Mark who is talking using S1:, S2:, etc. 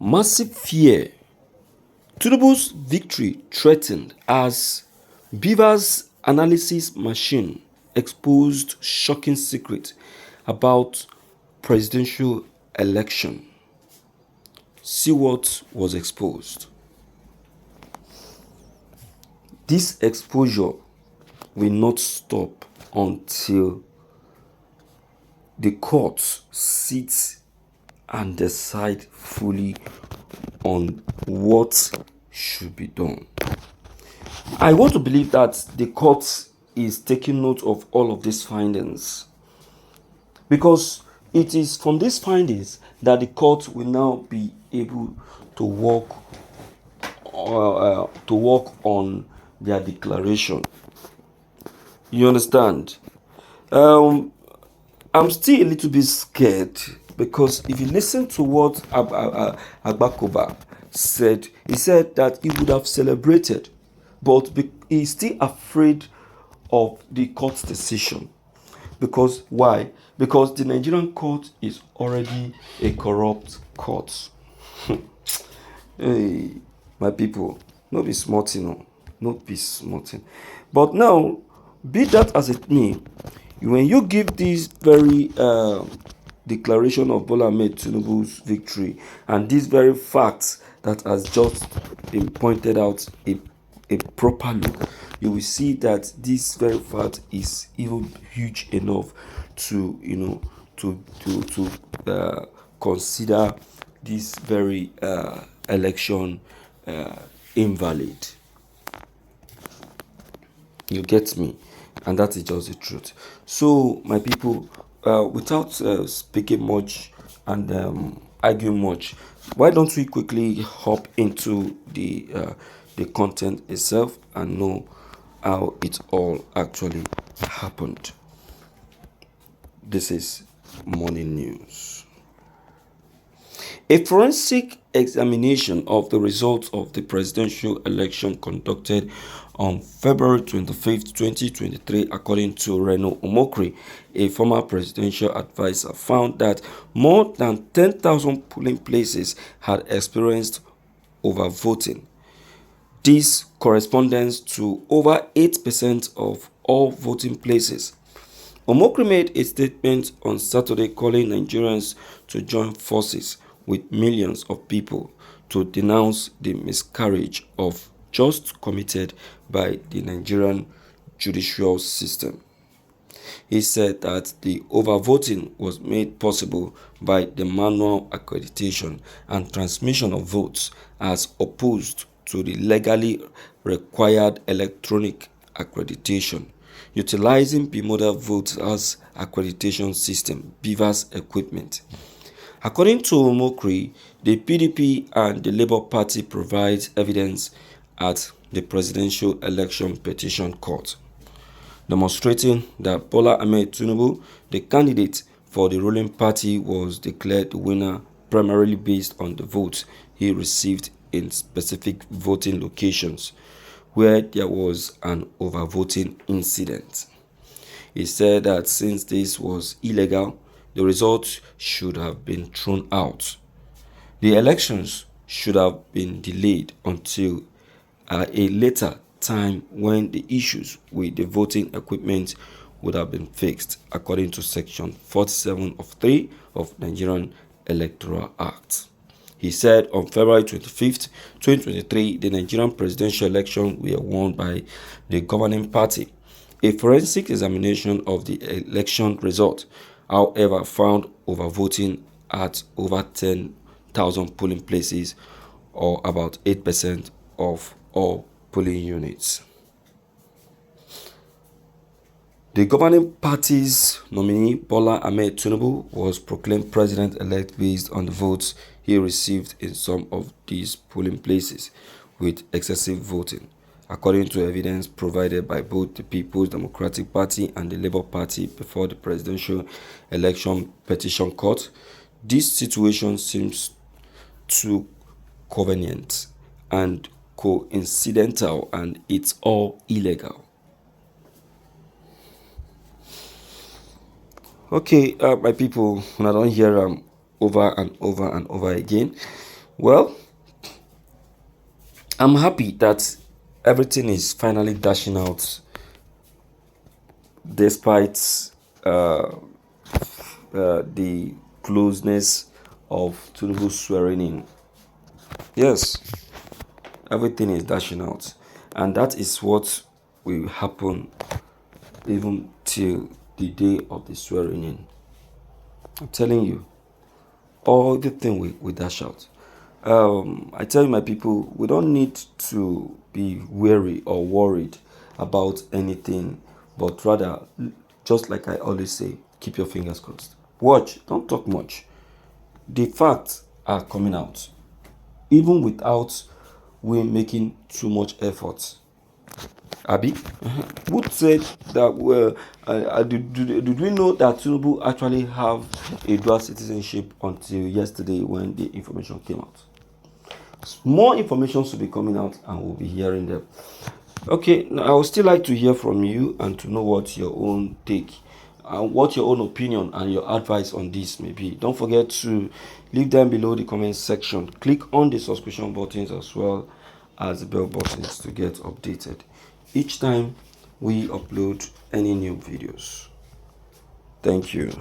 S1: Massive fear. Tinubus victory threatened as Bvas analysis machine exposed shocking secret about presidential election. See what was exposed. This exposure will not stop until the courts sit and decide fully on what should be done. I want to believe that the court is taking note of all of these findings, because it is from these findings that the court will now be able to work on their declaration. You understand? I'm still a little bit scared, because if you listen to what Agbakoba said, he said that he would have celebrated, but he's still afraid of the court's decision. Because why? Because the Nigerian court is already a corrupt court. Hey, my people, no be smarting, no be smarting. But now, be that as it may, when you give this very declaration of Bola Ahmed Tinubu's victory, and these very facts that has just been pointed out a proper look, you will see that this very fact is even huge enough to consider this very election invalid. You get me? And that is just the truth. So, my people, without speaking much and arguing much, why don't we quickly hop into the content itself and know how it all actually happened. This is morning news. A forensic examination of the results of the presidential election conducted on February 25th, 2023, according to Reno Omokri, a former presidential advisor, found that more than 10,000 polling places had experienced overvoting. This corresponds to over 8% of all voting places. Omokri made a statement on Saturday calling Nigerians to join forces with millions of people to denounce the miscarriage of justice committed by the Nigerian judicial system. He said that the overvoting was made possible by the manual accreditation and transmission of votes as opposed to the legally required electronic accreditation, utilizing bimodal votes as accreditation system Bvas equipment. According to Omokri, the PDP and the Labour Party provide evidence at the Presidential Election Petition Court, demonstrating that Bola Ahmed Tinubu, the candidate for the ruling party, was declared the winner primarily based on the votes he received in specific voting locations where there was an overvoting incident. He said that since this was illegal, the results should have been thrown out. The elections should have been delayed until a later time when the issues with the voting equipment would have been fixed, according to Section 47 of 3 of Nigerian Electoral Act. He said on February 25th, 2023, the Nigerian presidential election were won by the governing party. A forensic examination of the election result, however, found overvoting at over 10,000 polling places, or about 8% of all polling units. The governing party's nominee, Bola Ahmed Tinubu, was proclaimed president-elect based on the votes he received in some of these polling places with excessive voting, according to evidence provided by both the People's Democratic Party and the Labour Party before the Presidential Election Petition Court. This situation seems too convenient and coincidental, and it's all illegal. Okay, my people, when I don't hear over and over and over again, Well, I'm happy that everything is finally dashing out despite uh, the closeness of Tinubus swearing in. Yes, everything is dashing out, and that is what will happen even till the day of the swearing in. I'm telling you, all the thing we dash out. I tell you, my people, we don't need to be wary or worried about anything, but rather, just like I always say, keep your fingers crossed. Watch, don't talk much. The facts are coming out, even without we making too much effort. Abi, who said that? Well, did we know that Tinubu actually have a dual citizenship until yesterday when the information came out? More information should be coming out, and we'll be hearing them. Okay, now I would still like to hear from you and to know what your own take and what your own opinion and your advice on this may be. Don't forget to leave them below the comment section. Click on the subscription buttons as well as the bell buttons to get updated each time we upload any new videos. Thank you.